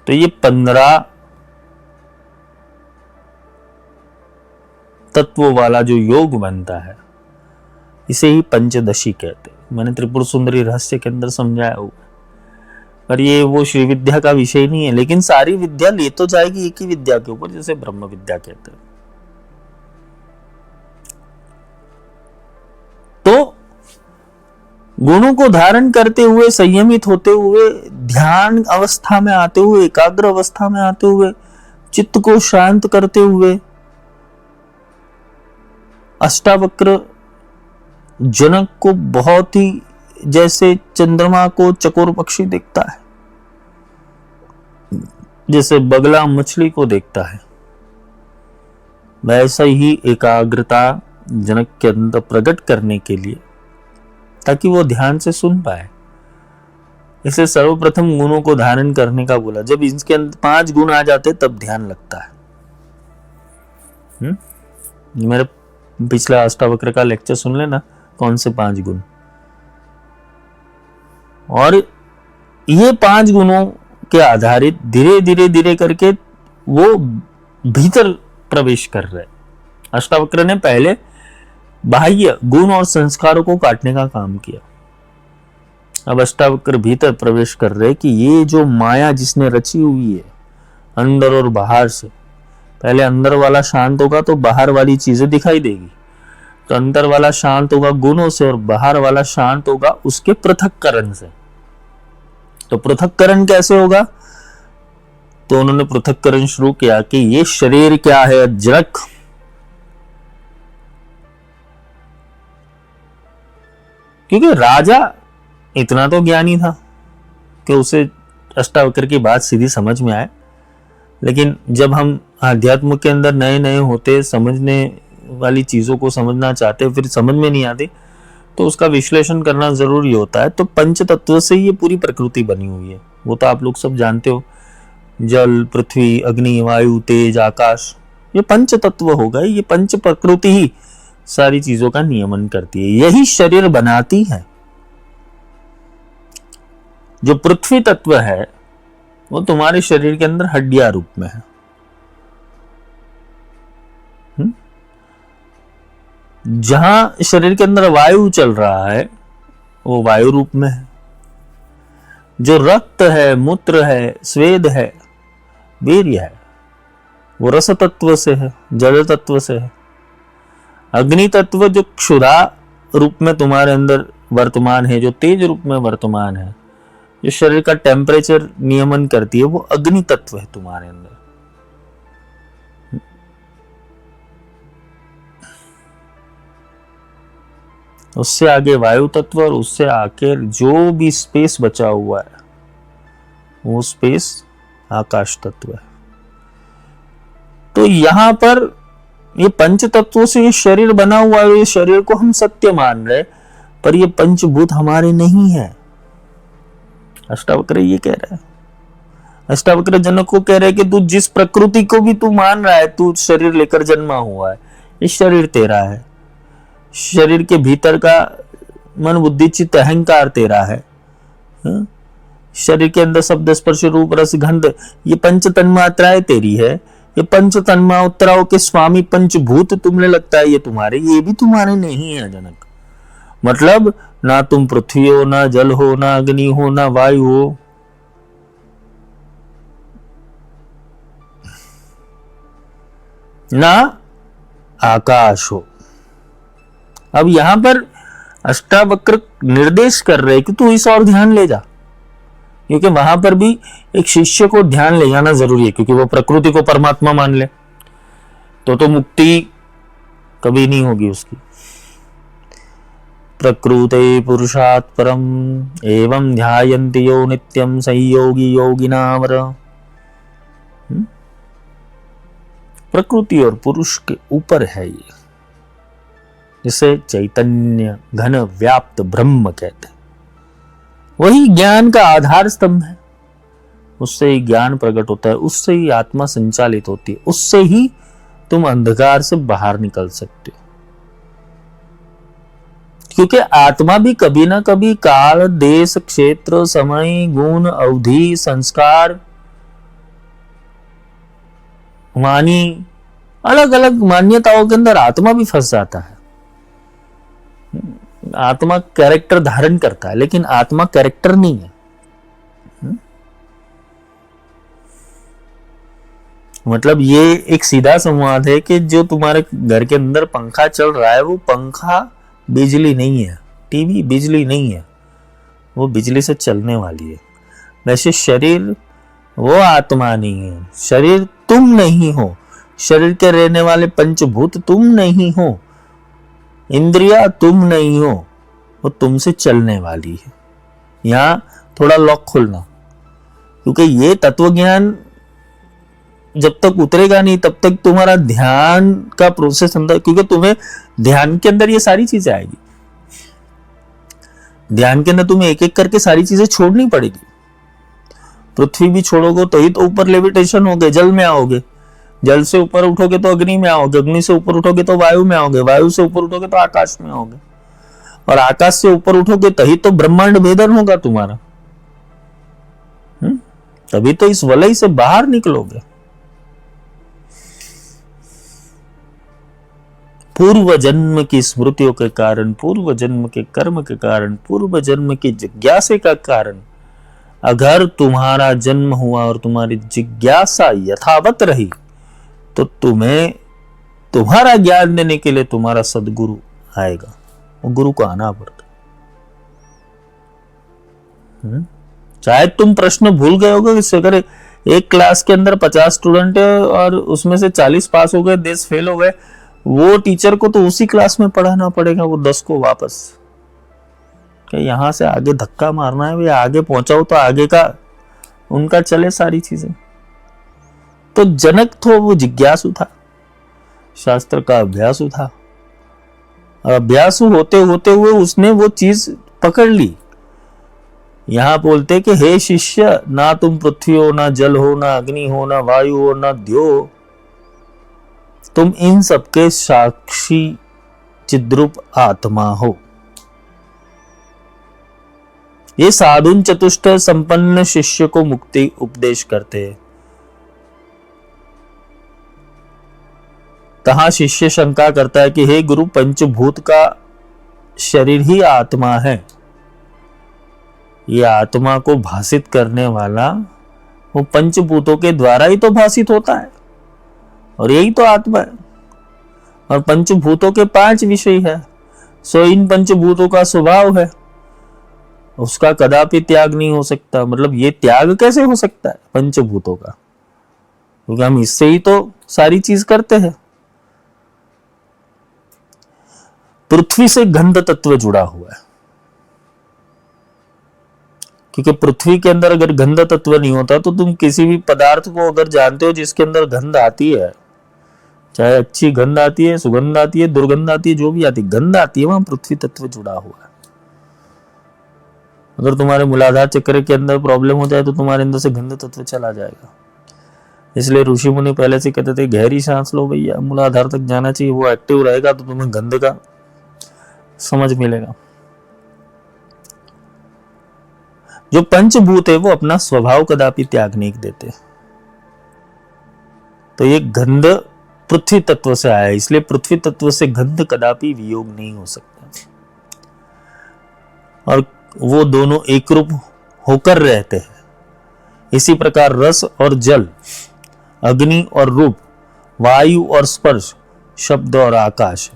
तो ये 15 तत्वों वाला जो योग बनता है, इसे ही पंचदशी कहते हैं। मैंने त्रिपुर सुंदरी रहस्य के अंदर समझाया हुआ, पर ये वो श्री विद्या का विषय नहीं है। लेकिन सारी विद्या ले तो जाएगी एक ही विद्या के ऊपर, जैसे ब्रह्म विद्या कहते हैं। तो गुणों को धारण करते हुए, संयमित होते हुए, ध्यान अवस्था में आते हुए, एकाग्र अवस्था में आते हुए, चित्त को शांत करते हुए अष्टावक्र जनक को बहुत ही जैसे चंद्रमा को चकोर पक्षी देखता है, जैसे बगला मछली को देखता है, वैसा ही एकाग्रता जनक के अंदर प्रकट करने के लिए, ताकि वो ध्यान से सुन पाए। इसे सर्वप्रथम गुणों को धारण करने का बोला। जब इसके अंदर 5 गुण आ जाते तब ध्यान लगता है। मेरे पिछला अष्टावक्र का लेक्चर सुन लेना, कौन से 5 गुण। और ये 5 गुणों के आधारित धीरे धीरे करके वो भीतर प्रवेश कर रहे। अष्टावक्र ने पहले बाह्य गुण और संस्कारों को काटने का काम किया। अब अष्टावक्र भीतर प्रवेश कर रहे कि ये जो माया जिसने रची हुई है अंदर और बाहर से, पहले अंदर वाला शांत होगा तो बाहर वाली चीजें दिखाई देगी। तो अंदर वाला शांत होगा गुणों से और बाहर वाला शांत होगा उसके पृथक्करण से। तो पृथक्करण कैसे होगा? तो उन्होंने पृथक्करण शुरू किया कि ये शरीर क्या है, जनक। क्योंकि राजा इतना तो ज्ञानी था कि उसे अष्टावक्र की बात सीधी समझ में आए, लेकिन जब हम अध्यात्म के अंदर नए नए होते, समझने वाली चीजों को समझना चाहते, फिर समझ में नहीं आती, तो उसका विश्लेषण करना जरूरी होता है। तो पंच तत्व से ये पूरी प्रकृति बनी हुई है, वो तो आप लोग सब जानते हो। जल, पृथ्वी, अग्नि, वायु, तेज, आकाश, ये पंच तत्व हो गए। ये पंच प्रकृति ही सारी चीजों का नियमन करती है, यही शरीर बनाती है। जो पृथ्वी तत्व है वो तुम्हारे शरीर के अंदर हड्डियां रूप में है। जहां शरीर के अंदर वायु चल रहा है वो वायु रूप में है। जो रक्त है, मूत्र है, स्वेद है, वीर्य है, वो रस तत्व से है, जल तत्व से है। अग्नि तत्व जो क्षुधा रूप में तुम्हारे अंदर वर्तमान है, जो तेज रूप में वर्तमान है, जो शरीर का टेम्परेचर नियमन करती है, वो अग्नि तत्व है तुम्हारे अंदर। उससे आगे वायु तत्व और उससे आके जो भी स्पेस बचा हुआ है वो स्पेस आकाश तत्व है। तो यहां पर ये पंच तत्वों से ये शरीर बना हुआ है। ये शरीर को हम सत्य मान रहे, पर ये पंचभूत हमारे नहीं है। अष्टावक्र ये कह रहा है। अष्टावक्र जनक को कह रहे हैं कि तू जिस प्रकृति को भी तू मान रहा है, तू शरीर लेकर जन्मा हुआ है, ये शरीर तेरा है। शरीर के भीतर का मन बुद्धि चित्त अहंकार तेरा है। शरीर के अंदर शब्द स्पर्श रूप रस गंध, ये पंच तन्मात्राएं तेरी है। ये पंच तन्मात्राओं के स्वामी पंचभूत तुमने लगता है ये तुम्हारे, ये भी तुम्हारे नहीं है जनक। मतलब ना तुम पृथ्वी हो, ना जल हो, ना अग्नि हो, ना वायु हो, ना आकाश हो। अब यहां पर अष्टावक्र निर्देश कर रहे कि तू इस और ध्यान ले जा, क्योंकि वहां पर भी एक शिष्य को ध्यान ले जाना जरूरी है, क्योंकि वो प्रकृति को परमात्मा मान ले तो मुक्ति कभी नहीं होगी उसकी। प्रकृते पुरुषात् परम एवं ध्यायन्ति यो नित्यं संयोगी योगिनावर। प्रकृति और पुरुष के ऊपर है ये, जिसे चैतन्य घन व्याप्त ब्रह्म कहते हैं। वही ज्ञान का आधार स्तंभ है। उससे ही ज्ञान प्रकट होता है, उससे ही आत्मा संचालित होती है, उससे ही तुम अंधकार से बाहर निकल सकते हो। क्योंकि आत्मा भी कभी ना कभी काल, देश, क्षेत्र, समय, गुण, अवधि, संस्कार, वाणी, अलग अलग मान्यताओं के अंदर आत्मा भी फंस जाता है। आत्मा कैरेक्टर धारण करता है, लेकिन आत्मा कैरेक्टर नहीं है। मतलब ये एक सीधा संवाद है कि जो तुम्हारे घर के अंदर पंखा चल रहा है वो पंखा बिजली नहीं है, टीवी बिजली नहीं है, वो बिजली से चलने वाली है। वैसे शरीर वो आत्मा नहीं है, शरीर तुम नहीं हो, शरीर के रहने वाले पंचभूत तुम नहीं हो, इंद्रिया तुम नहीं हो, वो तुमसे चलने वाली है। यहां थोड़ा लॉक खोलना, क्योंकि ये तत्व ज्ञान जब तक उतरेगा नहीं तब तक तुम्हारा ध्यान का प्रोसेस अंदर, क्योंकि तुम्हें ध्यान के अंदर ये सारी चीजें आएगी। ध्यान के अंदर तुम्हें एक एक करके सारी चीजें छोड़नी पड़ेगी। पृथ्वी भी छोड़ोगे तो ही तो ऊपर लेविटेशन होगे, जल में आओगे, जल से ऊपर उठोगे तो अग्नि में आओगे, अग्नि से ऊपर उठोगे तो वायु में आओगे, वायु से ऊपर उठोगे तो आकाश में आओगे, और आकाश से ऊपर उठोगे तभी तो ब्रह्मांड भेदन होगा तुम्हारा। तभी तो इस वलय से बाहर निकलोगे। पूर्व जन्म की स्मृतियों के कारण, पूर्व जन्म के कर्म के कारण, पूर्व जन्म की जिज्ञासा का कारण अगर तुम्हारा जन्म हुआ और तुम्हारी जिज्ञासा यथावत रही तो तुम्हें तुम्हारा ज्ञान देने के लिए तुम्हारा सदगुरु आएगा। वो गुरु को आना पड़ता। चाहे तुम प्रश्न भूल गए होगे, इससे अगर एक क्लास के अंदर 50 स्टूडेंट है और उसमें से 40 पास हो गए, 10 फेल हो गए, वो टीचर को तो उसी क्लास में पढ़ाना पड़ेगा वो 10 को वापस। यहां से आगे धक्का मारना है, वे आगे पहुंचाओ तो आगे का उनका चले सारी चीजें। तो जनक तो वो जिज्ञासु था, शास्त्र का अभ्यासु था, और अभ्यासु होते होते हुए उसने वो चीज पकड़ ली। यहां बोलते कि हे शिष्य, ना तुम पृथ्वी हो, ना जल हो, ना अग्नि हो, ना वायु हो, ना द्यो, तुम इन सबके साक्षी चिद्रूप आत्मा हो। ये साधुन चतुष्ट संपन्न शिष्य को मुक्ति उपदेश करते हैं। तहां शिष्य शंका करता है कि हे गुरु, पंचभूत का शरीर ही आत्मा है, ये आत्मा को भासित करने वाला वो पंचभूतों के द्वारा ही तो भासित होता है, और यही तो आत्मा है। और पंचभूतों के 5 विषय है, सो इन पंचभूतों का स्वभाव है, उसका कदापि त्याग नहीं हो सकता। मतलब ये त्याग कैसे हो सकता है पंचभूतों का, क्योंकि हम इससे ही तो सारी चीज करते हैं। पृथ्वी से गंध तत्व जुड़ा हुआ है, क्योंकि पृथ्वी के अंदर अगर गंध तत्व नहीं होता तो तुम किसी भी पदार्थ को अगर जानते हो जिसके अंदर गंध आती है, चाहे अच्छी गंध आती है, सुगंध आती है, दुर्गंध आती है, जो भी आती है, गंध आती है, वहां पृथ्वी तत्व जुड़ा हुआ है। अगर तुम्हारे मूलाधार चक्र के अंदर प्रॉब्लम हो जाए तो तुम्हारे अंदर से गंध तत्व चला जाएगा। इसलिए ऋषि मुनि पहले से कहते थे गहरी सांस लो भैया, मूलाधार तक जाना चाहिए, वो एक्टिव रहेगा तो तुम्हें गंध का समझ मिलेगा। जो पंचभूत है वो अपना स्वभाव कदापि त्याग नहीं देते। तो ये गंध पृथ्वी तत्व से आया है, इसलिए पृथ्वी तत्व से गंध कदापि वियोग नहीं हो सकता, और वो दोनों एक रूप होकर रहते हैं। इसी प्रकार रस और जल, अग्नि और रूप, वायु और स्पर्श, शब्द और आकाश।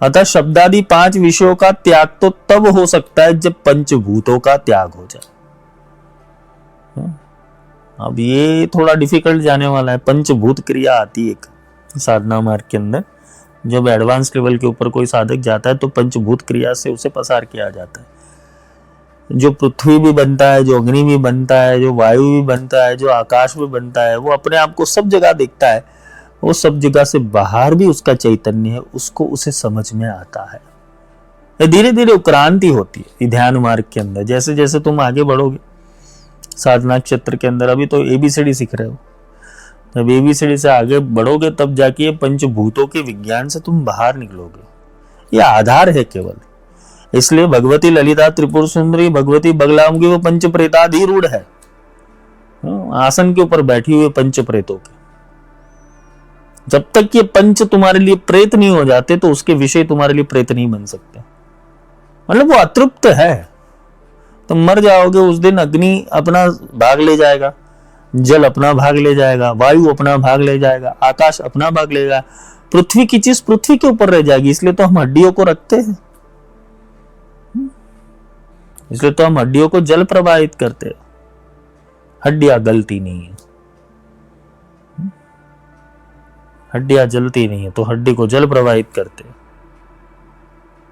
अतः शब्दादि 5 विषयों का त्याग तो तब हो सकता है जब पंचभूतों का त्याग हो जाए। अब ये थोड़ा डिफिकल्ट जाने वाला है। पंचभूत क्रिया आती है एक साधना मार्ग के अंदर, जब एडवांस लेवल के ऊपर कोई साधक जाता है तो पंचभूत क्रिया से उसे पसार किया जाता है। जो पृथ्वी भी बनता है, जो अग्नि भी बनता है, जो वायु भी बनता है, जो आकाश भी बनता है, वो अपने आप को सब जगह देखता है, वो सब जगह से बाहर भी उसका चैतन्य है, उसको उसे समझ में आता है। धीरे धीरे क्रांति होती है ध्यान मार्ग के अंदर। जैसे जैसे तुम आगे बढ़ोगे साधना क्षेत्र के अंदर, अभी तो एबीसीडी सीख रहे हो, जब एबीसीडी से आगे बढ़ोगे तब जाके पंचभूतों के विज्ञान से तुम बाहर निकलोगे। ये आधार है केवल। इसलिए भगवती ललिता त्रिपुर सुंदरी, भगवती बगलामुखी वो पंच प्रेताधिरूढ़ है, आसन के ऊपर बैठी हुई पंच प्रेतों के। जब तक ये पंच तुम्हारे लिए प्रेत नहीं हो जाते तो उसके विषय तुम्हारे लिए प्रेत नहीं बन सकते। मतलब वो अतृप्त है, तुम मर जाओगे उस दिन। अग्नि अपना भाग ले जाएगा, जल अपना भाग ले जाएगा, वायु अपना भाग ले जाएगा, आकाश अपना भाग ले जाएगा, पृथ्वी की चीज पृथ्वी के ऊपर रह जाएगी। इसलिए तो हम हड्डियों को रखते हैं, इसलिए तो हम हड्डियों को जल प्रवाहित करते हैं। हड्डियां गलती नहीं है, हड्डियां जलती नहीं है, तो हड्डी को जल प्रवाहित करते हैं।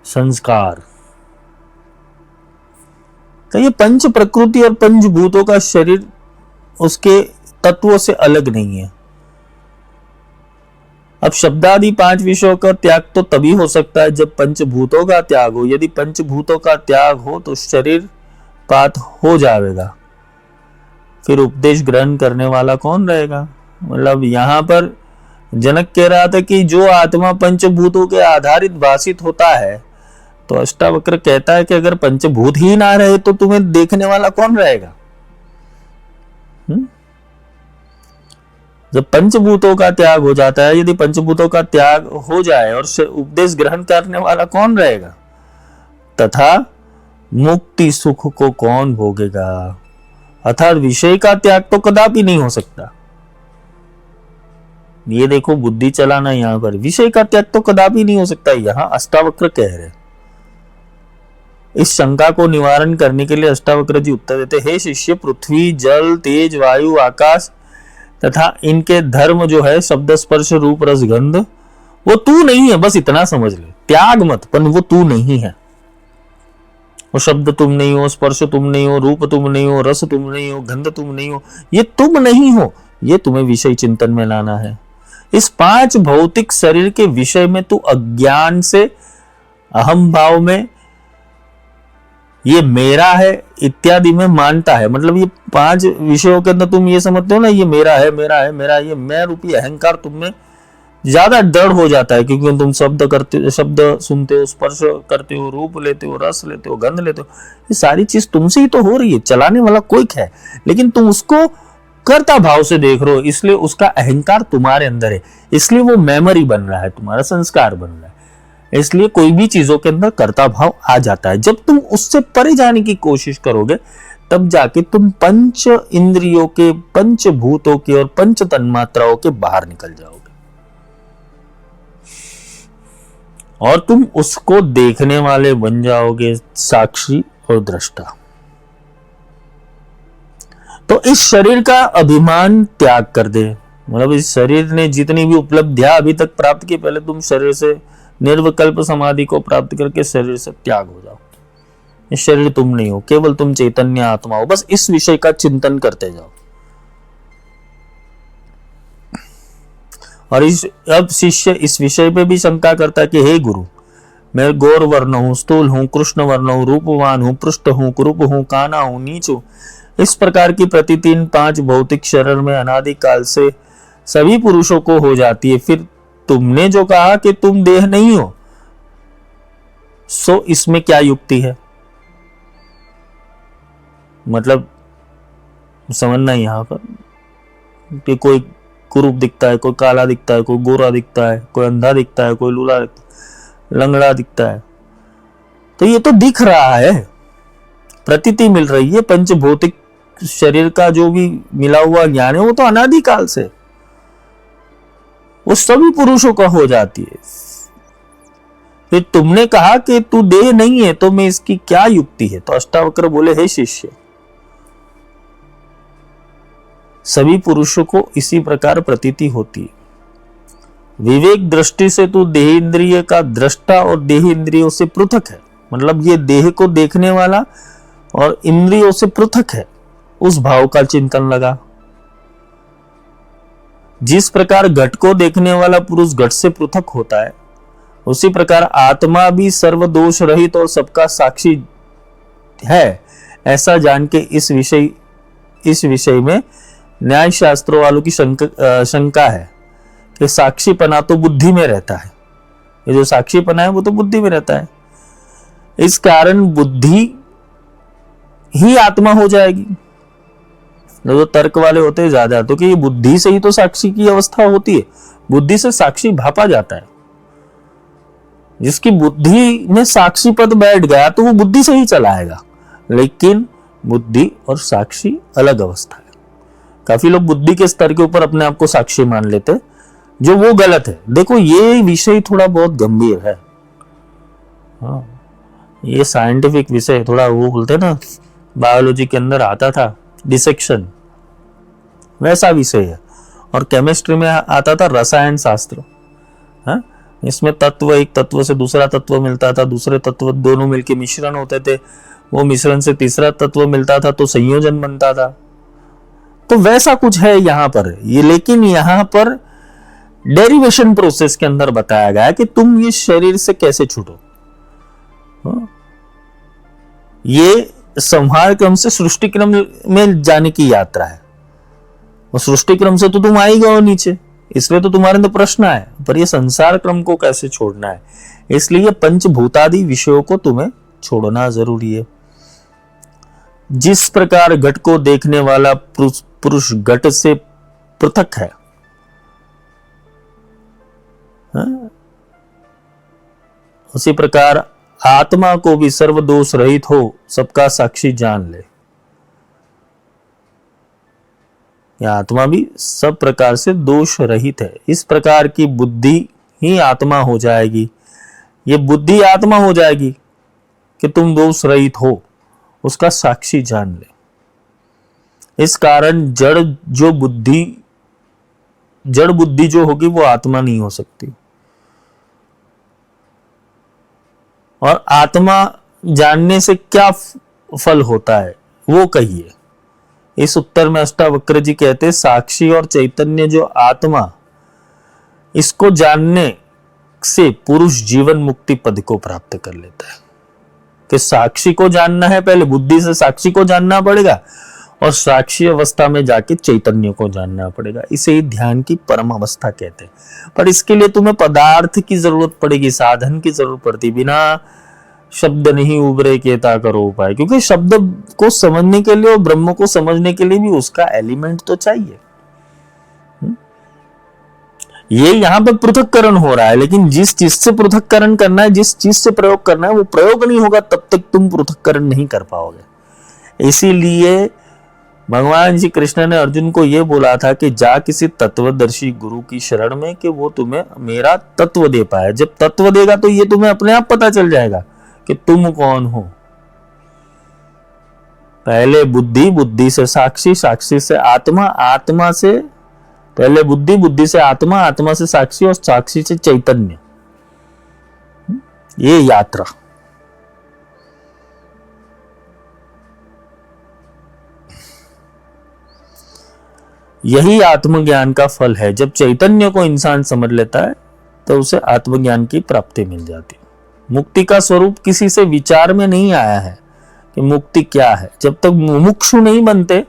संस्कार, तो ये पंच प्रकृति और पंचभूतों का शरीर उसके तत्वों से अलग नहीं है। अब शब्दादि 5 विषयों का त्याग तो तभी हो सकता है जब पंचभूतों का त्याग हो। यदि पंचभूतों का त्याग हो तो शरीर पात हो जाएगा, फिर उपदेश ग्रहण करने वाला कौन रहेगा। मतलब यहां पर जनक कह रहा था कि जो आत्मा पंचभूतों के आधारित भाषित होता है, तो अष्टावक्र कहता है कि अगर पंचभूत ही ना रहे तो तुम्हें देखने वाला कौन रहेगा। जब पंचभूतों का त्याग हो जाता है, यदि पंचभूतों का त्याग हो जाए और उपदेश ग्रहण करने वाला कौन रहेगा, तथा मुक्ति सुख को कौन भोगेगा। अर्थात विषय का त्याग तो कदापि नहीं हो सकता। ये देखो बुद्धि चलाना, यहां पर विषय का त्याग तो कदापि नहीं हो सकता। यहां अष्टावक्र कह रहे, इस शंका को निवारण करने के लिए अष्टावक्र जी उत्तर देते, हे शिष्य, पृथ्वी, जल, तेज, वायु, आकाश तथा इनके धर्म जो है शब्द, स्पर्श, रूप, रस, गंध, वो तू नहीं है। बस इतना समझ ले, त्याग मत, पर वो तू नहीं है। वो शब्द तुम नहीं हो, स्पर्श तुम नहीं हो, रूप तुम नहीं हो, रस तुम नहीं हो, गंध तुम नहीं हो, ये तुम नहीं हो। ये तुम्हें विषय चिंतन में लाना है। इस 5 भौतिक शरीर के विषय में तू अज्ञान से, अहम भाव में, ये मेरा है इत्यादि में मानता है। मतलब ये 5 विषयों के अंदर तुम ये समझते हो ना, ये मेरा है, मेरा है, मेरा, ये मैं रूपी अहंकार तुम में ज्यादा दृढ़ हो जाता है, क्योंकि तुम शब्द सुनते हो, स्पर्श करते हो, रूप लेते हो, रस लेते हो, गंध लेते हो, ये सारी चीज तुमसे ही तो हो रही है। चलाने वाला कोई है, लेकिन तुम उसको कर्ता भाव से देख रहे हो, इसलिए उसका अहंकार तुम्हारे अंदर है, इसलिए वो मेमोरी बन रहा है, तुम्हारा संस्कार बन रहा है। इसलिए कोई भी चीजों के अंदर कर्ता भाव आ जाता है। जब तुम उससे परे जाने की कोशिश करोगे, तब जाके तुम पंच इंद्रियों के, पंचभूतों के और पंच तन्मात्राओं के बाहर निकल जाओगे, और तुम उसको देखने वाले बन जाओगे, साक्षी और दृष्टा। तो इस शरीर का अभिमान त्याग कर दे, मतलब इस शरीर ने जितनी भी उपलब्धियां अभी तक प्राप्त की, पहले तुम शरीर से निर्विकल्प समाधि को प्राप्त करके शरीर से त्याग हो जाओ। ये शरीर तुम नहीं हो, केवल तुम चैतन्य आत्मा हो। बस इस विषय का चिंतन करते जाओ। और अब शिष्य इस विषय पे भी शंका करता है कि हे गुरु, मैं गौर वर्ण हूं, स्थूल हूं, कृष्ण वर्ण हूं, रूपवान हूं, पृष्ठ हूं, कुरूप हूं, काना हूं, नीच हूं। इस प्रकार की प्रतीति इन 5 भौतिक शरीर में अनादिकाल से सभी पुरुषों को हो जाती है। फिर तुमने जो कहा कि तुम देह नहीं हो, सो इसमें क्या युक्ति है? मतलब समझना यहां पर कि कोई कुरूप दिखता है, कोई काला दिखता है, कोई गोरा दिखता है, कोई अंधा दिखता है, कोई लूला दिखता है, लंगड़ा दिखता है, तो ये तो दिख रहा है, प्रतीति मिल रही है। पंचभौतिक शरीर का जो भी मिला हुआ ज्ञान है वो तो अनादिकाल से वो सभी पुरुषों का हो जाती है। फिर तुमने कहा कि तू देह नहीं है, तो मैं इसकी क्या युक्ति है? तो अष्टावक्र बोले, हे शिष्य, सभी पुरुषों को इसी प्रकार प्रतीति होती है। विवेक दृष्टि से तू देह इंद्रिय का दृष्टा और देह इंद्रियों से पृथक है, मतलब ये देह को देखने वाला और इंद्रियों से पृथक है, उस भाव का चिंतन लगा। जिस प्रकार घट को देखने वाला पुरुष घट से पृथक होता है, उसी प्रकार आत्मा भी सर्वदोष रहित और सबका साक्षी है, ऐसा जान के इस विषय में न्याय शास्त्रों वालों की शंका है कि साक्षीपना तो बुद्धि में रहता है। ये जो साक्षीपना है वो तो बुद्धि में रहता है, इस कारण बुद्धि ही आत्मा हो जाएगी। जो तर्क वाले होते हैं ज्यादा, तो कि ये बुद्धि से ही तो साक्षी की अवस्था होती है, बुद्धि से साक्षी भापा जाता है। जिसकी बुद्धि में साक्षी पद बैठ गया तो वो बुद्धि से ही चलाएगा, लेकिन बुद्धि और साक्षी अलग अवस्था है। काफी लोग बुद्धि के स्तर के ऊपर अपने आप को साक्षी मान लेते, जो वो गलत है। देखो ये विषय थोड़ा बहुत गंभीर है, हाँ, ये साइंटिफिक विषय थोड़ा वो बोलते हैं ना, बायोलॉजी के अंदर आता था डिसेक्शन, वैसा विषय है। और केमिस्ट्री में आता था रसायन शास्त्र, हाँ, इसमें तत्व, एक तत्व से दूसरा तत्व मिलता था, दूसरे तत्व दोनों मिलके मिश्रण होते थे, वो मिश्रण से तीसरा तत्व मिलता था तो संयोजन बनता था। तो वैसा कुछ है यहां पर ये, लेकिन यहां पर डेरिवेशन प्रोसेस के अंदर बताया गया है कि तुम ये शरीर से कैसे छूटो। ये संहार क्रम से सृष्टि क्रम में जाने की यात्रा है, और सृष्टि क्रम से तो तुम आई गए नीचे, इसलिए तो तुम्हारे अंदर प्रश्न है, पर ये संसार क्रम को कैसे छोड़ना है, इसलिए पंचभूतादि विषयों को तुम्हें छोड़ना जरूरी है। जिस प्रकार घट को देखने वाला पुरुष घट से पृथक है, उसी प्रकार आत्मा को भी सर्वदोष रहित हो, सबका साक्षी जान ले। यह आत्मा भी सब प्रकार से दोष रहित है। इस प्रकार की बुद्धि ही आत्मा हो जाएगी। ये बुद्धि आत्मा हो जाएगी कि तुम दोष रहित हो, उसका साक्षी जान ले। इस कारण जड़ बुद्धि जो होगी वो आत्मा नहीं हो सकती। और आत्मा जानने से क्या फल होता है वो कहिए। इस उत्तर में अष्टावक्र जी कहते हैं, साक्षी और चैतन्य जो आत्मा, इसको जानने से पुरुष जीवन मुक्ति पद को प्राप्त कर लेता है। कि साक्षी को जानना है, पहले बुद्धि से साक्षी को जानना पड़ेगा, और साक्षी अवस्था में जाके चैतन्य को जानना पड़ेगा। इसे ही ध्यान की परम अवस्था कहते हैं। पर इसके लिए तुम्हें पदार्थ की जरूरत पड़ेगी, साधन की जरूरत पड़ती। बिना शब्द नहीं उबरे केता करो उपाय, क्योंकि शब्द को समझने के लिए और ब्रह्म को समझने के लिए भी उसका एलिमेंट तो चाहिए। ये यहाँ पे पृथक्करण हो रहा है, लेकिन जिस चीज से पृथक्करण करना है, जिस चीज से प्रयोग करना है, वो प्रयोग नहीं होगा तब तक तुम पृथक्करण नहीं कर पाओगे। इसीलिए भगवान श्री कृष्ण ने अर्जुन को यह बोला था कि जा किसी तत्वदर्शी गुरु की शरण में कि वो तुम्हें मेरा तत्व दे पाए। जब तत्व देगा तो ये तुम्हें अपने आप पता चल जाएगा कि तुम कौन हो। पहले बुद्धि, बुद्धि से साक्षी, साक्षी से आत्मा, आत्मा से पहले बुद्धि, बुद्धि से आत्मा, आत्मा से साक्षी और साक्षी से चैतन्य। ये यात्रा। यही आत्मज्ञान का फल है। जब चैतन्य को इंसान समझ लेता है तो उसे आत्मज्ञान की प्राप्ति मिल जाती है। मुक्ति का स्वरूप किसी से विचार में नहीं आया है कि मुक्ति क्या है। जब तक मुमुक्षु नहीं बनते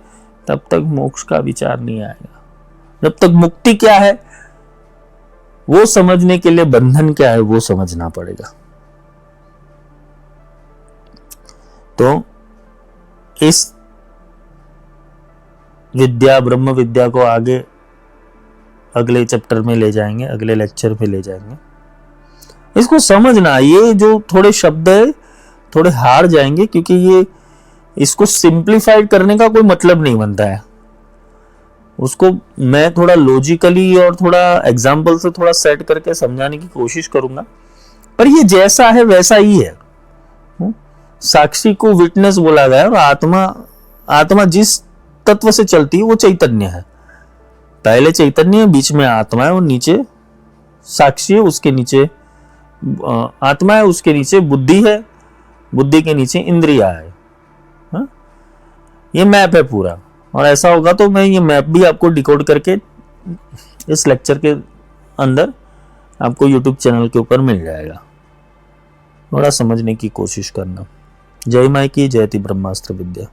तब तक मोक्ष का विचार नहीं आएगा। जब तक मुक्ति क्या है वो समझने के लिए बंधन क्या है वो समझना पड़ेगा। तो इस विद्या, ब्रह्म विद्या को आगे अगले चैप्टर में ले जाएंगे, अगले लेक्चर में ले जाएंगे। इसको समझना, ये जो थोड़े शब्द है थोड़े हार जाएंगे, क्योंकि ये इसको सिंप्लीफाइड करने का कोई मतलब नहीं बनता है। उसको मैं थोड़ा लॉजिकली और थोड़ा एग्जाम्पल से थोड़ा सेट करके समझाने की कोशिश करूंगा, पर ये जैसा है वैसा ही है। साक्षी को विटनेस बोला गया और आत्मा जिस तत्व से चलती है वो चैतन्य है। पहले चैतन्य है, बीच में आत्मा है और नीचे साक्षी है, उसके नीचे आत्मा है, उसके नीचे बुद्धि है, बुद्धि के नीचे इंद्रिया है। हा? ये मैप है पूरा। और ऐसा होगा तो मैं ये मैप भी आपको डिकोड करके इस लेक्चर के अंदर आपको YouTube चैनल के ऊपर मिल जाएगा। थोड़ा समझने की कोशिश करना। जय माई की जयति ब्रह्मास्त्र विद्या।